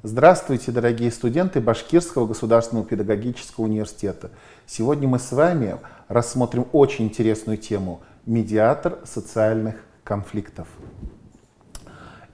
Здравствуйте, дорогие студенты Башкирского государственного педагогического университета. Сегодня мы с вами рассмотрим очень интересную тему – медиатор социальных конфликтов.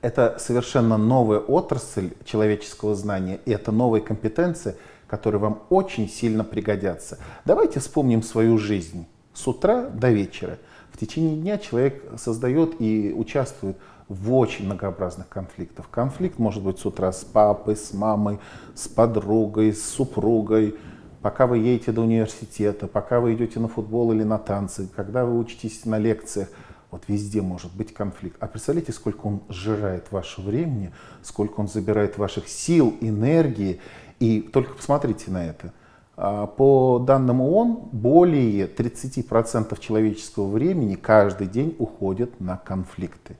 Это совершенно новая отрасль человеческого знания, и это новые компетенции, которые вам очень сильно пригодятся. Давайте вспомним свою жизнь с утра до вечера. В течение дня человек создает и участвует в очень многообразных конфликтах. Конфликт может быть с утра с папой, с мамой, с подругой, с супругой, пока вы едете до университета, пока вы идете на футбол или на танцы, когда вы учитесь на лекциях. Вот везде может быть конфликт. А представляете, сколько он сжирает ваше времени, сколько он забирает ваших сил, энергии. И только посмотрите на это. По данным ООН, более 30% человеческого времени каждый день уходит на конфликты.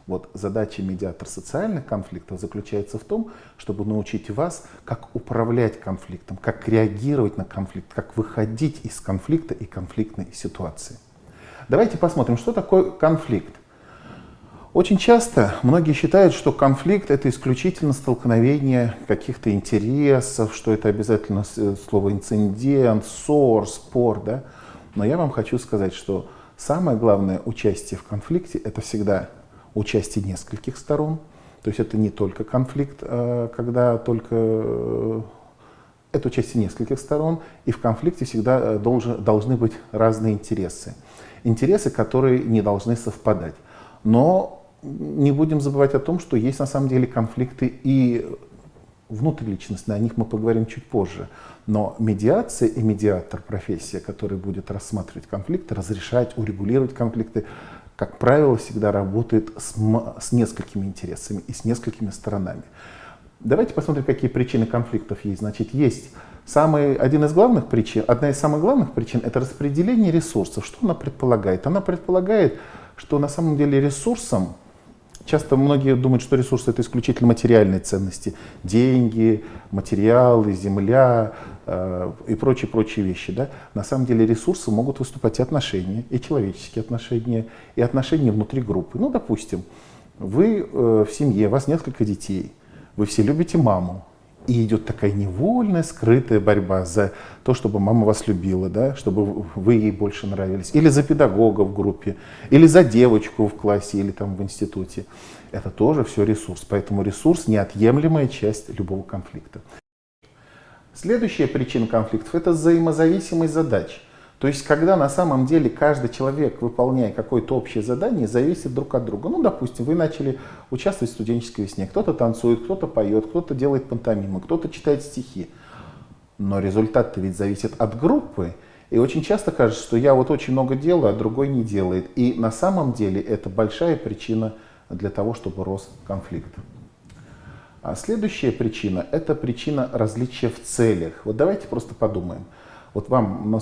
Вот задача медиатора социальных конфликтов заключается в том, чтобы научить вас, как управлять конфликтом, как реагировать на конфликт, как выходить из конфликта и конфликтной ситуации. Давайте посмотрим, что такое конфликт. Очень часто многие считают, что конфликт — это исключительно столкновение каких-то интересов, что это обязательно слово инцидент, ссор, спор. Да? Но я вам хочу сказать, что самое главное участие в конфликте — это всегда участие нескольких сторон. То есть это не только конфликт, когда только... Это участие нескольких сторон, и в конфликте всегда должны быть разные интересы. Интересы, которые не должны совпадать. Но не будем забывать о том, что есть на самом деле конфликты и внутриличностные, о них мы поговорим чуть позже. Но медиация и медиатор, профессия, которая будет рассматривать конфликты, разрешать, урегулировать конфликты, как правило, всегда работает с несколькими интересами и с несколькими сторонами. Давайте посмотрим, какие причины конфликтов есть. Значит, есть одна из самых главных причин — это распределение ресурсов. Что она предполагает? Она предполагает, что на самом деле ресурсом, часто многие думают, что ресурсы — это исключительно материальные ценности, деньги, материалы, земля и прочие вещи. Да? На самом деле ресурсы могут выступать и отношения, и человеческие отношения, и отношения внутри группы. Ну, допустим, вы в семье, у вас несколько детей, вы все любите маму, и идет такая невольная, скрытая борьба за то, чтобы мама вас любила, да, чтобы вы ей больше нравились. Или за педагога в группе, или за девочку в классе, или там в институте. Это тоже все ресурс. Поэтому ресурс — неотъемлемая часть любого конфликта. Следующая причина конфликтов — это взаимозависимость задач. То есть, когда на самом деле каждый человек, выполняя какое-то общее задание, зависит друг от друга. Ну, допустим, вы начали участвовать в студенческой весне. Кто-то танцует, кто-то поет, кто-то делает пантомиму, кто-то читает стихи. Но результат-то ведь зависит от группы. И очень часто кажется, что я вот очень много делаю, а другой не делает. И на самом деле это большая причина для того, чтобы рос конфликт. А следующая причина — это причина различия в целях. Вот давайте просто подумаем. Вот вам,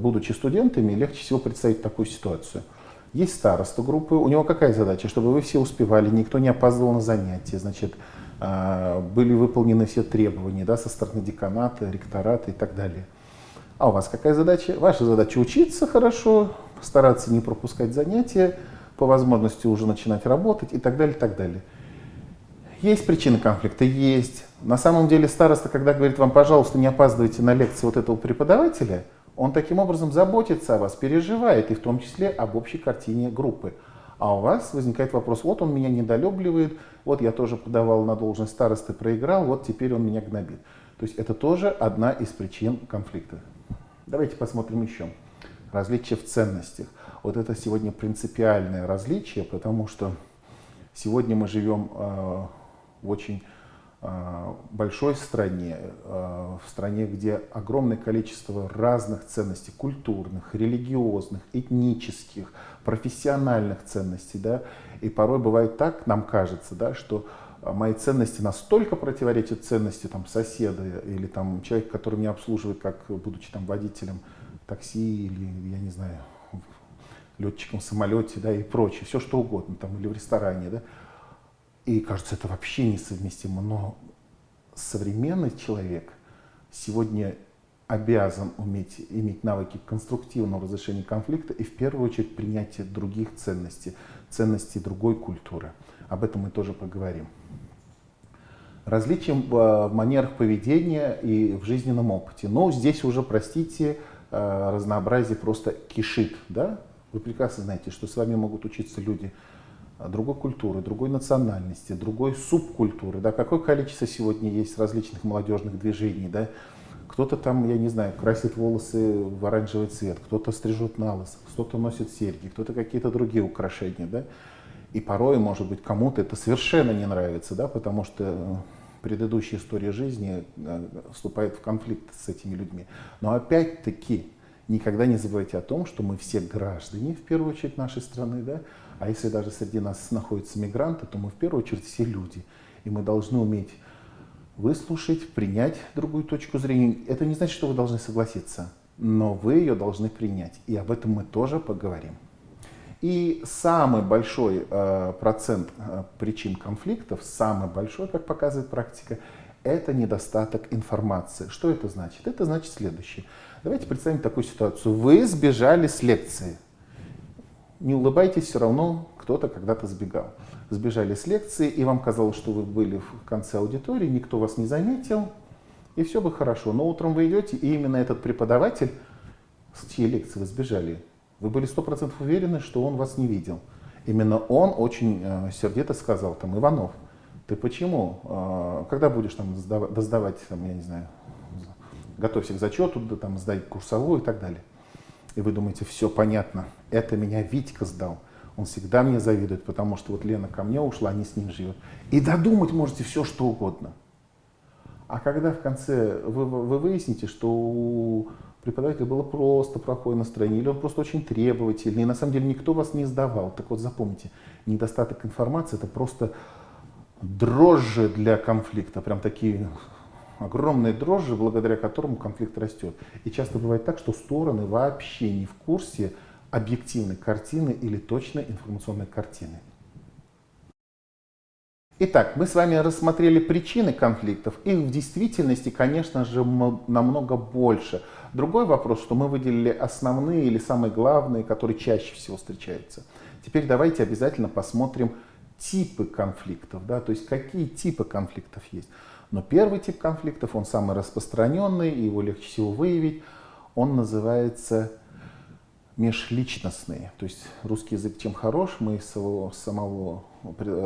будучи студентами, легче всего представить такую ситуацию. Есть староста группы, у него какая задача? Чтобы вы все успевали, никто не опаздывал на занятия, значит, были выполнены все требования, да, со стороны деканата, ректората и так далее. А у вас какая задача? Ваша задача — учиться хорошо, стараться не пропускать занятия, по возможности уже начинать работать и так далее, и так далее. Есть причины конфликта? Есть. На самом деле староста, когда говорит вам: пожалуйста, не опаздывайте на лекции вот этого преподавателя, он таким образом заботится о вас, переживает, и в том числе об общей картине группы. А у вас возникает вопрос: вот он меня недолюбливает, вот я тоже подавал на должность старосты, проиграл, вот теперь он меня гнобит. То есть это тоже одна из причин конфликта. Давайте посмотрим еще. Различия в ценностях. Вот это сегодня принципиальное различие, потому что сегодня мы живем в очень большой стране, в стране, где огромное количество разных ценностей: культурных, религиозных, этнических, профессиональных ценностей. Да? И порой бывает так, нам кажется, да, что мои ценности настолько противоречат ценности там, соседа или там, человека, который меня обслуживает, как будучи там, водителем такси или, я не знаю, летчиком в самолете, да, и прочее, все что угодно, там, или в ресторане. Да? И кажется, это вообще несовместимо. Но современный человек сегодня обязан иметь навыки конструктивного разрешения конфликта и в первую очередь принятия других ценностей, ценностей другой культуры. Об этом мы тоже поговорим. Различия в манерах поведения и в жизненном опыте. Но здесь уже, простите, разнообразие просто кишит. Да? Вы прекрасно знаете, что с вами могут учиться люди другой культуры, другой национальности, другой субкультуры. Да? Какое количество сегодня есть различных молодежных движений. Да? Кто-то там, я не знаю, красит волосы в оранжевый цвет, кто-то стрижет на лысо, кто-то носит серьги, кто-то какие-то другие украшения. Да? И порой, может быть, кому-то это совершенно не нравится, да? Потому что предыдущая история жизни вступает в конфликт с этими людьми. Но опять-таки, никогда не забывайте о том, что мы все граждане, в первую очередь, нашей страны, да? А если даже среди нас находятся мигранты, то мы в первую очередь все люди. И мы должны уметь выслушать, принять другую точку зрения. Это не значит, что вы должны согласиться, но вы ее должны принять. И об этом мы тоже поговорим. И самый большой процент причин конфликтов, самый большой, как показывает практика, это недостаток информации. Что это значит? Это значит следующее. Давайте представим такую ситуацию. Вы сбежали с лекции. Не улыбайтесь, все равно кто-то когда-то сбегал. Сбежали с лекции, и вам казалось, что вы были в конце аудитории, никто вас не заметил, и все бы хорошо. Но утром вы идете, и именно этот преподаватель, с чьей лекции вы сбежали, вы были 100% уверены, что он вас не видел. Именно он очень сердито сказал, там, Иванов, ты почему, когда будешь там сдавать, там, я не знаю, готовься к зачету, да, там, сдать курсовую и так далее. И вы думаете, все понятно, это меня Витька сдал. Он всегда мне завидует, потому что вот Лена ко мне ушла, не с ним живет. И додумать можете все, что угодно. А когда в конце вы выясните, что у преподавателя было просто плохое настроение, или он просто очень требовательный, и на самом деле никто вас не сдавал. Так вот запомните, недостаток информации — это просто дрожжи для конфликта, прям такие огромные дрожжи, благодаря которым конфликт растет. И часто бывает так, что стороны вообще не в курсе объективной картины или точной информационной картины. Итак, мы с вами рассмотрели причины конфликтов. Их в действительности, конечно же, намного больше. Другой вопрос, что мы выделили основные или самые главные, которые чаще всего встречаются. Теперь давайте обязательно посмотрим типы конфликтов, да, то есть какие типы конфликтов есть. Но первый тип конфликтов, он самый распространенный, его легче всего выявить, он называется межличностные. То есть русский язык чем хорош, мы из самого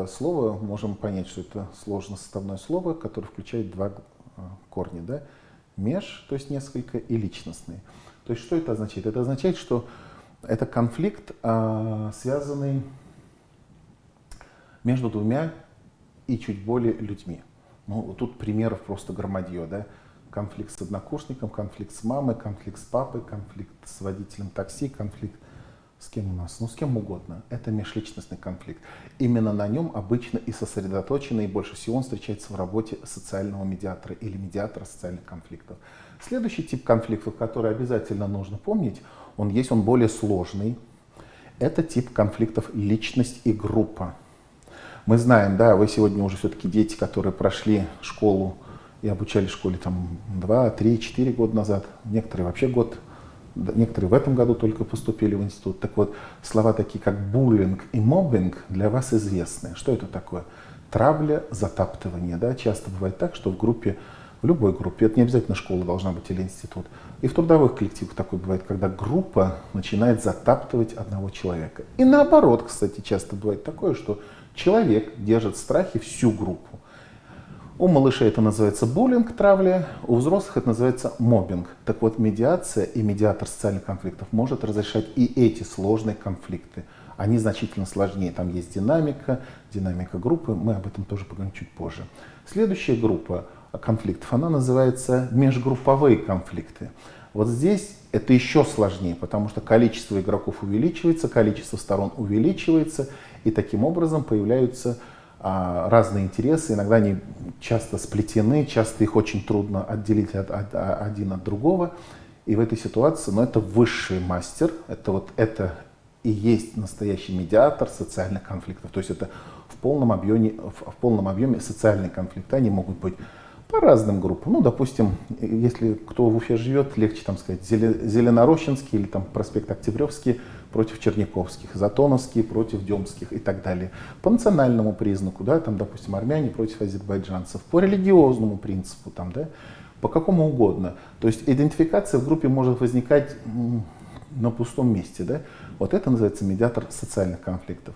слова можем понять, что это сложносоставное слово, которое включает два корня. Да? Меж, то есть несколько, и личностные. То есть что это означает? Это означает, что это конфликт, связанный между двумя и чуть более людьми. Ну, тут примеров просто громадье. Да? Конфликт с однокурсником, конфликт с мамой, конфликт с папой, конфликт с водителем такси, конфликт с кем у нас? Ну, с кем угодно. Это межличностный конфликт. Именно на нем обычно и сосредоточено, и больше всего он встречается в работе социального медиатора или медиатора социальных конфликтов. Следующий тип конфликтов, который обязательно нужно помнить, он более сложный. Это тип конфликтов личность и группа. Мы знаем, да, вы сегодня уже все-таки дети, которые прошли школу и обучались в школе там 2, 3, 4 года назад, некоторые вообще год, некоторые в этом году только поступили в институт. Так вот, слова такие, как буллинг и моббинг для вас известны. Что это такое? Травля, затаптывание. Да? Часто бывает так, что в любой группе, это не обязательно школа должна быть или институт, и в трудовых коллективах такое бывает, когда группа начинает затаптывать одного человека. И наоборот, кстати, часто бывает такое, что человек держит в страхе всю группу. У малышей это называется буллинг, травля, у взрослых это называется моббинг. Так вот, медиация и медиатор социальных конфликтов может разрешать и эти сложные конфликты. Они значительно сложнее. Там есть динамика группы, мы об этом тоже поговорим чуть позже. Следующая группа конфликтов, она называется межгрупповые конфликты. Вот здесь это еще сложнее, потому что количество игроков увеличивается, количество сторон увеличивается, и таким образом появляются разные интересы, иногда они часто сплетены, часто их очень трудно отделить один от другого. И в этой ситуации, это высший мастер, это и есть настоящий медиатор социальных конфликтов. То есть это в полном объеме социальные конфликты. Они могут быть по разным группам. Ну, допустим, если кто в Уфе живет, легче там сказать Зеленорощенский или там проспект Октябревский, против черниковских, затоновские против демских и так далее. По национальному признаку, да, там, допустим, армяне против азербайджанцев, по религиозному принципу, там, да, по какому угодно. То есть идентификация в группе может возникать на пустом месте. Да? Вот это называется медиатор социальных конфликтов.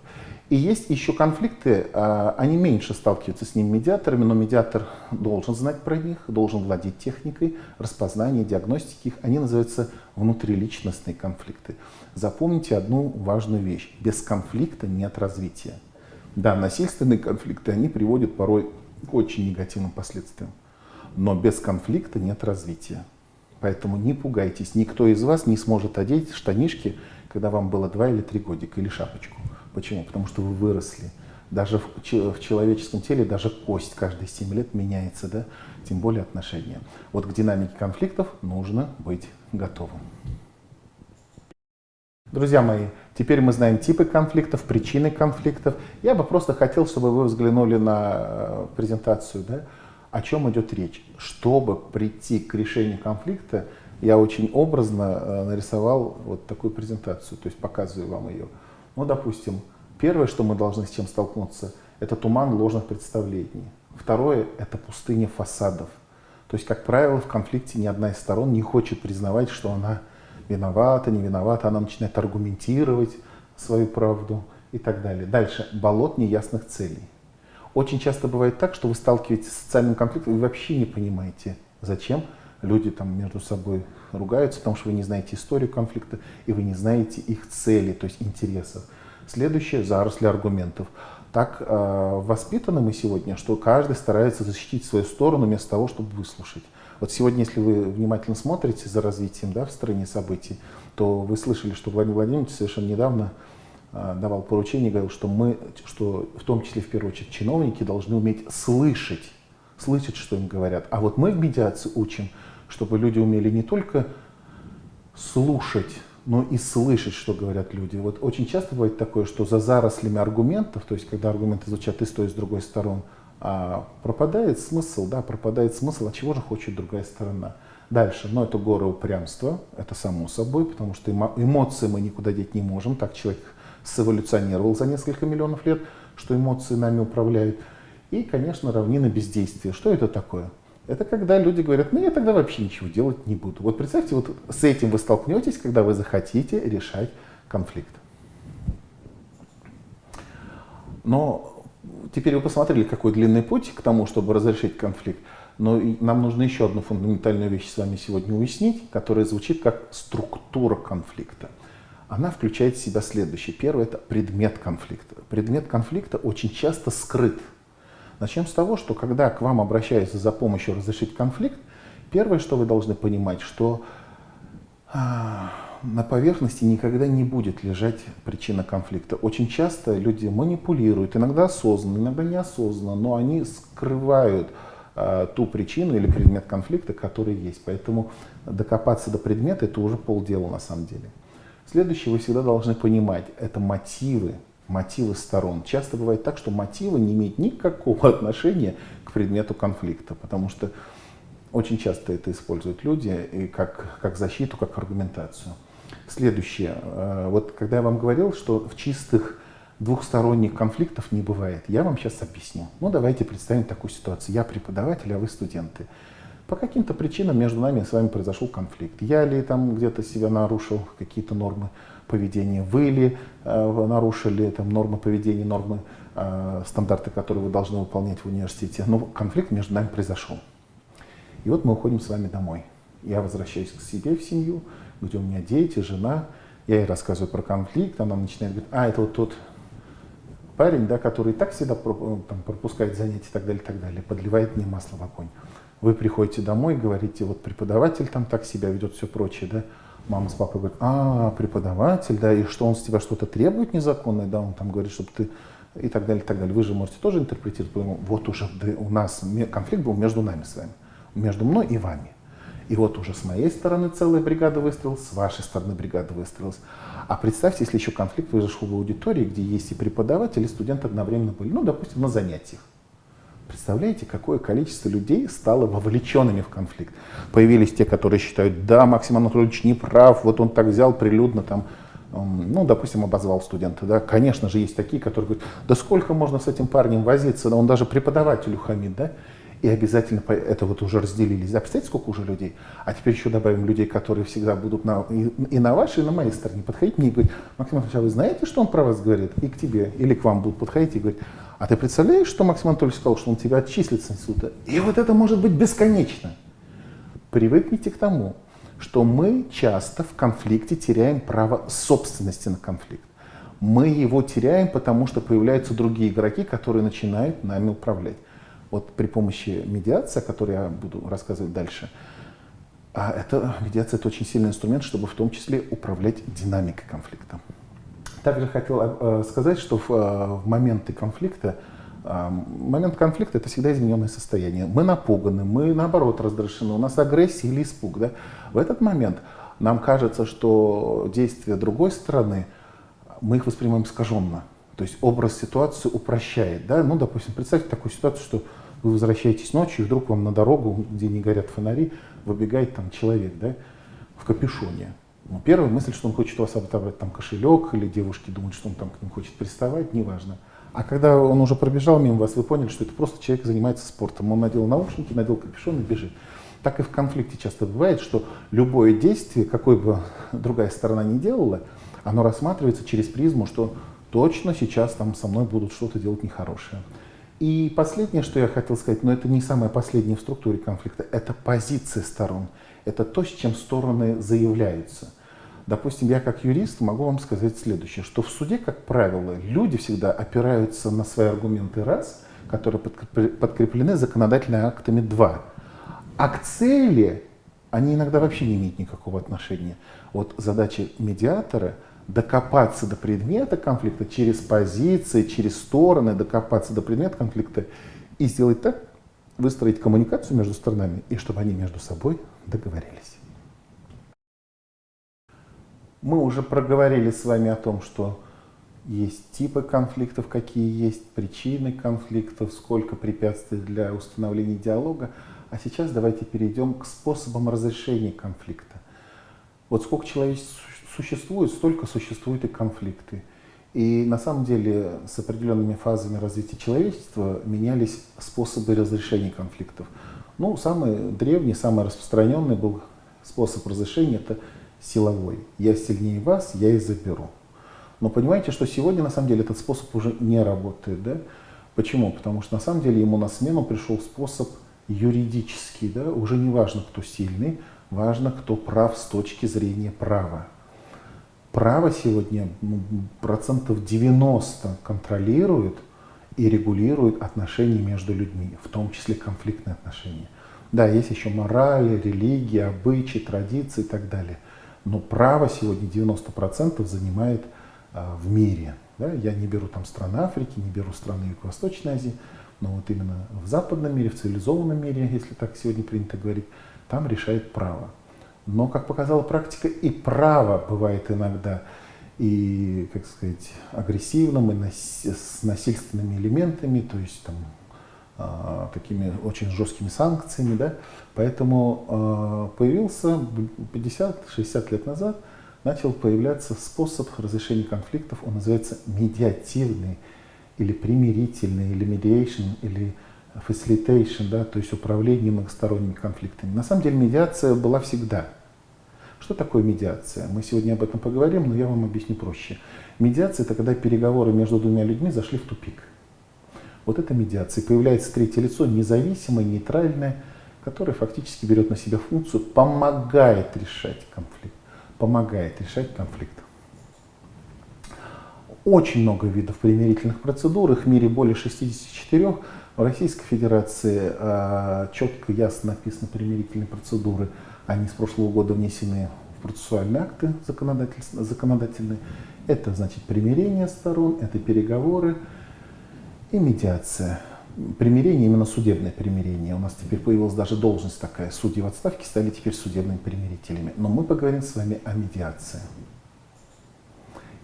И есть еще конфликты, они меньше сталкиваются с ними медиаторами, но медиатор должен знать про них, должен владеть техникой распознания, диагностики их. Они называются внутриличностные конфликты. Запомните одну важную вещь. Без конфликта нет развития. Да, насильственные конфликты, они приводят порой к очень негативным последствиям. Но без конфликта нет развития. Поэтому не пугайтесь, никто из вас не сможет одеть штанишки, когда вам было 2 или 3 годика, или шапочку. Почему? Потому что вы выросли. Даже в человеческом теле даже кость каждые 7 лет меняется, да? Тем более отношения. Вот к динамике конфликтов нужно быть готовым. Друзья мои, теперь мы знаем типы конфликтов, причины конфликтов. Я бы просто хотел, чтобы вы взглянули на презентацию, да? О чем идет речь. Чтобы прийти к решению конфликта, я очень образно нарисовал вот такую презентацию, то есть показываю вам ее. Ну, допустим, первое, что мы должны с чем столкнуться, это туман ложных представлений. Второе, это пустыня фасадов. То есть, как правило, в конфликте ни одна из сторон не хочет признавать, что она виновата, не виновата, она начинает аргументировать свою правду и так далее. Дальше, болот неясных целей. Очень часто бывает так, что вы сталкиваетесь с социальным конфликтом и вообще не понимаете, зачем люди там между собой ругаются, потому что вы не знаете историю конфликта и вы не знаете их цели, то есть интересов. Следующее — заросли аргументов. Так воспитаны мы сегодня, что каждый старается защитить свою сторону вместо того, чтобы выслушать. Вот сегодня, если вы внимательно смотрите за развитием, да, в стране событий, то вы слышали, что Владимир Владимирович совершенно недавно давал поручение, говорил, что мы, что в том числе в первую очередь чиновники, должны уметь слышать, что им говорят. А вот мы в медиации учим, чтобы люди умели не только слушать, но и слышать, что говорят люди. Вот очень часто бывает такое, что за зарослями аргументов, то есть когда аргументы звучат и с той, и с другой стороны, пропадает смысл, да, пропадает смысл, а чего же хочет другая сторона. Дальше, но это горы упрямства, это само собой, потому что эмоции мы никуда деть не можем, так человек сэволюционировал за несколько миллионов лет, что эмоции нами управляют. И, конечно, равнина бездействия. Что это такое? Это когда люди говорят, ну я тогда вообще ничего делать не буду. Вот представьте, вот с этим вы столкнетесь, когда вы захотите решать конфликт. Но теперь вы посмотрели, какой длинный путь к тому, чтобы разрешить конфликт. Но нам нужно еще одну фундаментальную вещь с вами сегодня уяснить, которая звучит как структура конфликта. Она включает в себя следующее. Первое — это предмет конфликта. Предмет конфликта очень часто скрыт. Начнем с того, что когда к вам обращаются за помощью разрешить конфликт, первое, что вы должны понимать, что на поверхности никогда не будет лежать причина конфликта. Очень часто люди манипулируют, иногда осознанно, иногда неосознанно, но они скрывают ту причину или предмет конфликта, который есть. Поэтому докопаться до предмета — это уже полдела на самом деле. Следующее, вы всегда должны понимать, это мотивы сторон. Часто бывает так, что мотивы не имеют никакого отношения к предмету конфликта, потому что очень часто это используют люди и как защиту, как аргументацию. Следующее, вот когда я вам говорил, что в чистых двухсторонних конфликтов не бывает, я вам сейчас объясню. Ну давайте представим такую ситуацию. Я преподаватель, а вы студенты. По каким-то причинам между нами с вами произошел конфликт. Я ли там где-то себя нарушил, какие-то нормы поведения, вы ли нарушили там нормы поведения, нормы, стандарты, которые вы должны выполнять в университете. Но конфликт между нами произошел. И вот мы уходим с вами домой. Я возвращаюсь к себе в семью, где у меня дети, жена. Я ей рассказываю про конфликт, она начинает говорить, это вот тот парень, да, который и так всегда там, пропускает занятия и так далее, подливает мне масло в огонь. Вы приходите домой, говорите, вот преподаватель там так себя ведет, все прочее, да. Мама с папой говорят, преподаватель, да, и что он с тебя что-то требует незаконное, да, он там говорит, чтобы ты и так далее, и так далее. Вы же можете тоже интерпретировать по-моему. Вот уже у нас конфликт был между нами с вами, между мной и вами. И вот уже с моей стороны целая бригада выстроилась, с вашей стороны бригада выстроилась. А представьте, если еще конфликт произошел в аудитории, где есть и преподаватель, и студент одновременно были, ну, допустим, на занятиях. Представляете, какое количество людей стало вовлеченными в конфликт? Появились те, которые считают, да, Максим Анатольевич не прав, вот он так взял прилюдно там ну, допустим, обозвал студента, да, конечно же, есть такие, которые говорят, да сколько можно с этим парнем возиться, да он даже преподавателю хамит, да, и обязательно это вот уже разделились. Да, представляете, сколько уже людей? А теперь еще добавим людей, которые всегда будут и на вашей, и на моей стороне подходить мне и говорить, Максим Анатольевич, а вы знаете, что он про вас говорит? И к тебе, или к вам будут подходить и говорить, а ты представляешь, что Максим Анатольевич сказал, что он тебя отчислит с института? И вот это может быть бесконечно. Привыкните к тому, что мы часто в конфликте теряем право собственности на конфликт. Мы его теряем, потому что появляются другие игроки, которые начинают нами управлять. Вот при помощи медиации, о которой я буду рассказывать дальше, медиация — это очень сильный инструмент, чтобы в том числе управлять динамикой конфликта. Также хотел сказать, что в моменты конфликта, момент конфликта — это всегда измененное состояние. Мы напуганы, мы наоборот раздражены, у нас агрессия или испуг. Да? В этот момент нам кажется, что действия другой стороны, мы их воспринимаем искаженно. То есть образ ситуации упрощает. Да? Ну, допустим, представьте такую ситуацию, что вы возвращаетесь ночью, и вдруг вам на дорогу, где не горят фонари, выбегает там человек, да, в капюшоне. Ну, первая мысль, что он хочет у вас отобрать там кошелек, или девушки думают, что он там к ним хочет приставать, неважно. А когда он уже пробежал мимо вас, вы поняли, что это просто человек занимается спортом. Он надел наушники, надел капюшон и бежит. Так и в конфликте часто бывает, что любое действие, какой бы другая сторона ни делала, оно рассматривается через призму, что точно сейчас там со мной будут что-то делать нехорошее. И последнее, что я хотел сказать, но это не самое последнее в структуре конфликта, это позиция сторон. Это то, с чем стороны заявляются. Допустим, я как юрист могу вам сказать следующее, что в суде, как правило, люди всегда опираются на свои аргументы раз, которые подкреплены законодательными актами два. А к цели они иногда вообще не имеют никакого отношения. Вот задача медиатора — докопаться до предмета конфликта через позиции, через стороны, докопаться до предмета конфликта и сделать так, выстроить коммуникацию между сторонами, и чтобы они между собой договорились. Мы уже проговорили с вами о том, что есть типы конфликтов, какие есть причины конфликтов, сколько препятствий для установления диалога. А сейчас давайте перейдем к способам разрешения конфликта. Вот сколько человечеств существует, столько существуют и конфликты. И на самом деле с определенными фазами развития человечества менялись способы разрешения конфликтов. Ну, самый древний, самый распространенный был способ разрешения — это силовой. Я сильнее вас, я и заберу. Но понимаете, что сегодня на самом деле этот способ уже не работает. Да? Почему? Потому что на самом деле ему на смену пришел способ юридический. Да? Уже не важно, кто сильный, важно, кто прав с точки зрения права. Право сегодня процентов 90 контролирует и регулирует отношения между людьми, в том числе конфликтные отношения. Да, есть еще мораль, религия, обычаи, традиции и так далее. Но право сегодня 90% занимает в мире. Да? Я не беру там страны Африки, не беру страны Юго-Восточной Азии, но вот именно в западном мире, в цивилизованном мире, если так сегодня принято говорить, там решает право. Но, как показала практика, и право бывает иногда и, как сказать, агрессивным, и с насильственными элементами, то есть там, такими очень жесткими санкциями. Да? Поэтому появился 50-60 лет назад, начал появляться способ разрешения конфликтов, он называется медиативный, или примирительный, или mediation, или facilitation, да, то есть управление многосторонними конфликтами. На самом деле медиация была всегда. Что такое медиация? Мы сегодня об этом поговорим, но я вам объясню проще. Медиация — это когда переговоры между двумя людьми зашли в тупик. Вот это медиация. Появляется третье лицо, независимое, нейтральное, которое фактически берет на себя функцию, помогает решать конфликт. Помогает решать конфликт. Очень много видов примирительных процедур, их в мире более 64. В Российской Федерации четко, ясно написаны примирительные процедуры. Они с прошлого года внесены в процессуальные акты законодательные. Это значит примирение сторон, это переговоры и медиация. Примирение, именно судебное примирение. У нас теперь появилась даже должность такая. Судьи в отставке стали теперь судебными примирителями. Но мы поговорим с вами о медиации.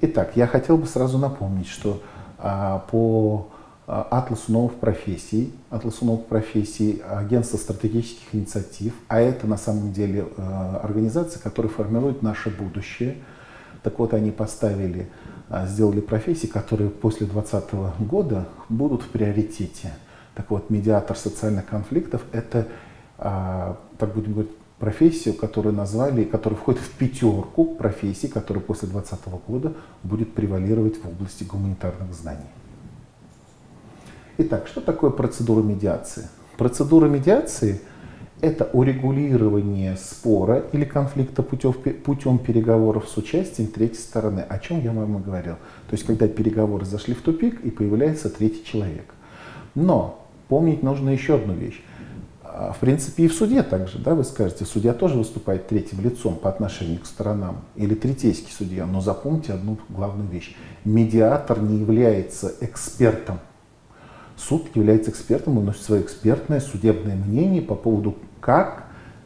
Итак, я хотел бы сразу напомнить, что по Атласу новых профессий, Агентство стратегических инициатив, а это на самом деле организация, которая формирует наше будущее. Так вот, они поставили, сделали профессии, которые после 2020 года будут в приоритете. Так вот, медиатор социальных конфликтов – это, так будем говорить, профессию, которую назвали, которая входит в пятерку профессий, которая после 2020 года будет превалировать в области гуманитарных знаний. Итак, что такое процедура медиации? Процедура медиации – это урегулирование спора или конфликта путем переговоров с участием третьей стороны, о чем я вам и говорил. То есть, когда переговоры зашли в тупик и появляется третий человек. Но помнить нужно еще одну вещь. В принципе, и в суде также, да, вы скажете, судья тоже выступает третьим лицом по отношению к сторонам, или третейский судья, но запомните одну главную вещь. Медиатор не является экспертом. Суд является экспертом, он носит свое экспертное судебное мнение по поводу, как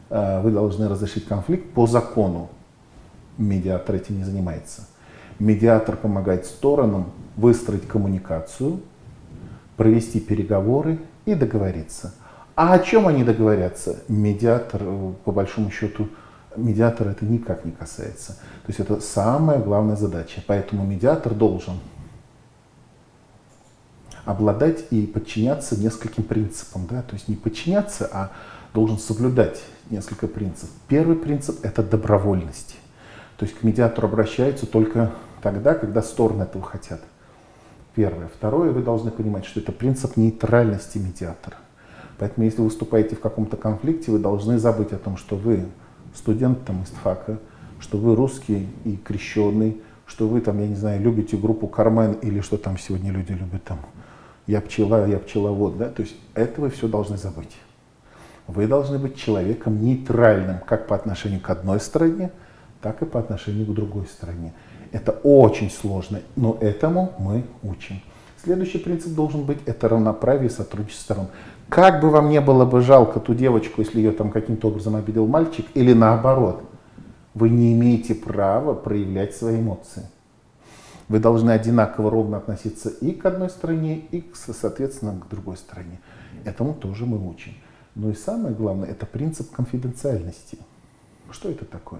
вы должны разрешить конфликт по закону. Медиатор этим не занимается. Медиатор помогает сторонам выстроить коммуникацию, провести переговоры и договориться. А о чем они договорятся? Медиатор, по большому счету, медиатора это никак не касается. То есть это самая главная задача. Поэтому медиатор должен обладать и подчиняться нескольким принципам. Да? То есть не подчиняться, а должен соблюдать несколько принципов. Первый принцип – это добровольность. То есть к медиатору обращаются только тогда, когда стороны этого хотят. Первое. Второе, вы должны понимать, что это принцип нейтральности медиатора. Поэтому, если вы выступаете в каком-то конфликте, вы должны забыть о том, что вы студент там, из ФАКа, что вы русский и крещеный, что вы там, я не знаю, любите группу Кармен или что там сегодня люди любят там, я пчела, я пчеловод, да, то есть это вы все должны забыть. Вы должны быть человеком нейтральным как по отношению к одной стороне, так и по отношению к другой стороне. Это очень сложно, но этому мы учим. Следующий принцип должен быть – это равноправие и сотрудничество сторон. Как бы вам не было бы жалко ту девочку, если ее там каким-то образом обидел мальчик, или наоборот, вы не имеете права проявлять свои эмоции. Вы должны одинаково ровно относиться и к одной стороне, и, соответственно, к другой стороне. Этому тоже мы учим. Но и самое главное – это принцип конфиденциальности. Что это такое?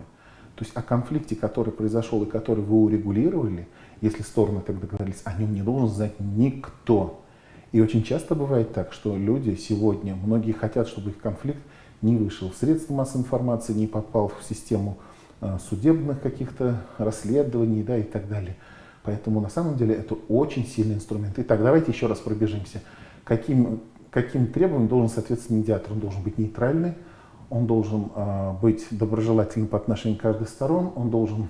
То есть о конфликте, который произошел и который вы урегулировали, если стороны так договорились, о нем не должен знать никто. И очень часто бывает так, что люди сегодня, многие хотят, чтобы их конфликт не вышел в средства массовой информации, не попал в систему судебных каких-то расследований, да, и так далее. Поэтому на самом деле это очень сильный инструмент. Итак, давайте еще раз пробежимся. Каким требованиям должен соответствовать медиатор? Он должен быть нейтральный, он должен быть доброжелательным по отношению к каждой стороне, он должен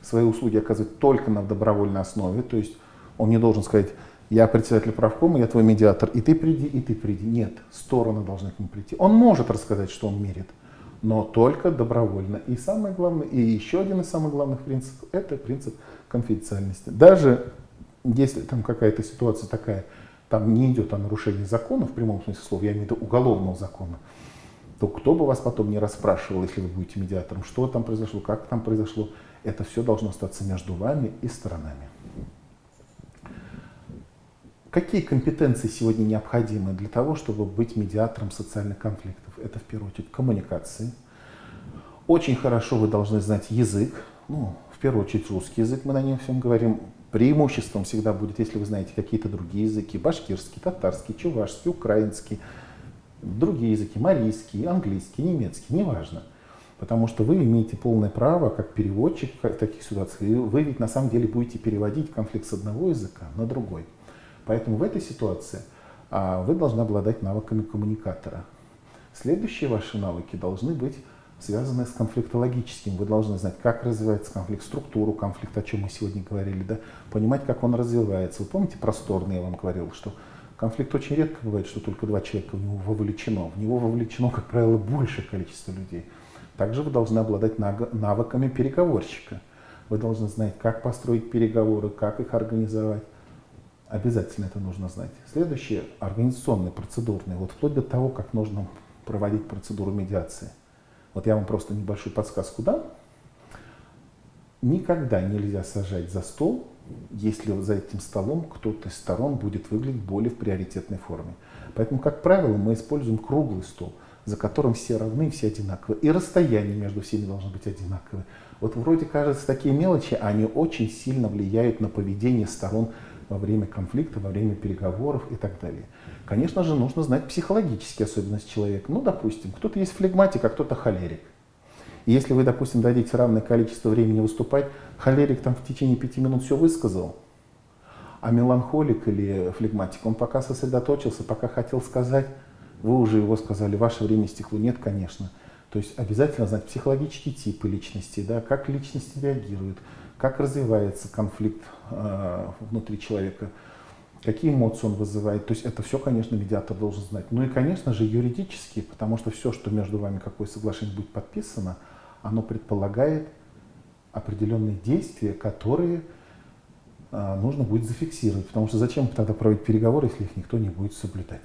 свои услуги оказывать только на добровольной основе, то есть он не должен сказать: я председатель правкома, я твой медиатор, и ты приди, и ты приди. Нет, стороны должны к нему прийти. Он может рассказать, что он мерит, но только добровольно. И самое главное, и еще один из самых главных принципов – это принцип конфиденциальности. Даже если там какая-то ситуация такая, там не идет о нарушении закона, в прямом смысле слова, я имею в виду уголовного закона, то кто бы вас потом не расспрашивал, если вы будете медиатором, что там произошло, как там произошло, это все должно остаться между вами и сторонами. Какие компетенции сегодня необходимы для того, чтобы быть медиатором социальных конфликтов? Это в первую очередь коммуникации. Очень хорошо вы должны знать язык, в первую очередь русский язык, мы на нем всем говорим. Преимуществом всегда будет, если вы знаете какие-то другие языки: башкирский, татарский, чувашский, украинский, другие языки, марийский, английский, немецкий, неважно. Потому что вы имеете полное право, как переводчик в таких ситуациях, вы ведь на самом деле будете переводить конфликт с одного языка на другой. Поэтому в этой ситуации вы должны обладать навыками коммуникатора. Следующие ваши навыки должны быть связаны с конфликтологическим. Вы должны знать, как развивается конфликт, структуру конфликта, о чем мы сегодня говорили, да? Понимать, как он развивается. Вы помните просторный, я вам говорил, что конфликт очень редко бывает, что только два человека в него вовлечено. В него вовлечено, как правило, большее количество людей. Также вы должны обладать навыками переговорщика. Вы должны знать, как построить переговоры, как их организовать. Обязательно это нужно знать. Следующее – организационные, процедурные. Вот вплоть до того, как нужно проводить процедуру медиации. Вот я вам просто небольшую подсказку дам. Никогда нельзя сажать за стол, если за этим столом кто-то из сторон будет выглядеть более в приоритетной форме. Поэтому, как правило, мы используем круглый стол. за которым все равны, все одинаковы. И расстояние между всеми должно быть одинаковое. Вот вроде кажется, такие мелочи, они очень сильно влияют на поведение сторон во время конфликта, во время переговоров и так далее. Конечно же, нужно знать психологические особенности человека. Ну, допустим, кто-то есть флегматик, а кто-то холерик. И если вы, допустим, дадите равное количество времени выступать, холерик там в течение 5 минут все высказал, а меланхолик или флегматик, он пока сосредоточился, пока хотел сказать, вы уже его сказали, ваше время истекло. Нет, конечно. То есть обязательно знать психологические типы личности, да, как личности реагируют, как развивается конфликт внутри человека, какие эмоции он вызывает. То есть это все, конечно, медиатор должен знать. Ну и, конечно же, юридически, потому что все, что между вами, какое соглашение будет подписано, оно предполагает определенные действия, которые нужно будет зафиксировать. Потому что зачем тогда проводить переговоры, если их никто не будет соблюдать?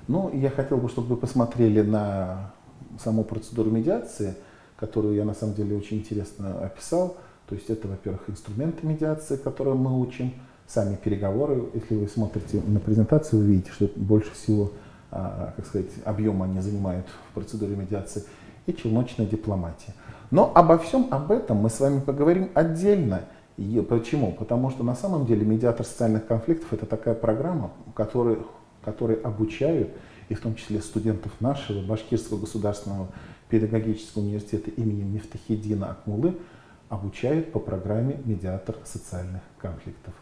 Ну, я хотел бы, чтобы вы посмотрели на саму процедуру медиации, которую я на самом деле очень интересно описал. То есть это, во-первых, инструменты медиации, которые мы учим, сами переговоры. Если вы смотрите на презентацию, вы видите, что больше всего, как сказать, объема они занимают в процедуре медиации, и челночная дипломатия. Но обо всем об этом мы с вами поговорим отдельно. И почему? Потому что на самом деле медиатор социальных конфликтов — это такая программа, которой обучают, и в том числе студентов нашего Башкирского государственного педагогического университета имени Мифтахиддина Акмуллы, обучают по программе медиатор социальных конфликтов.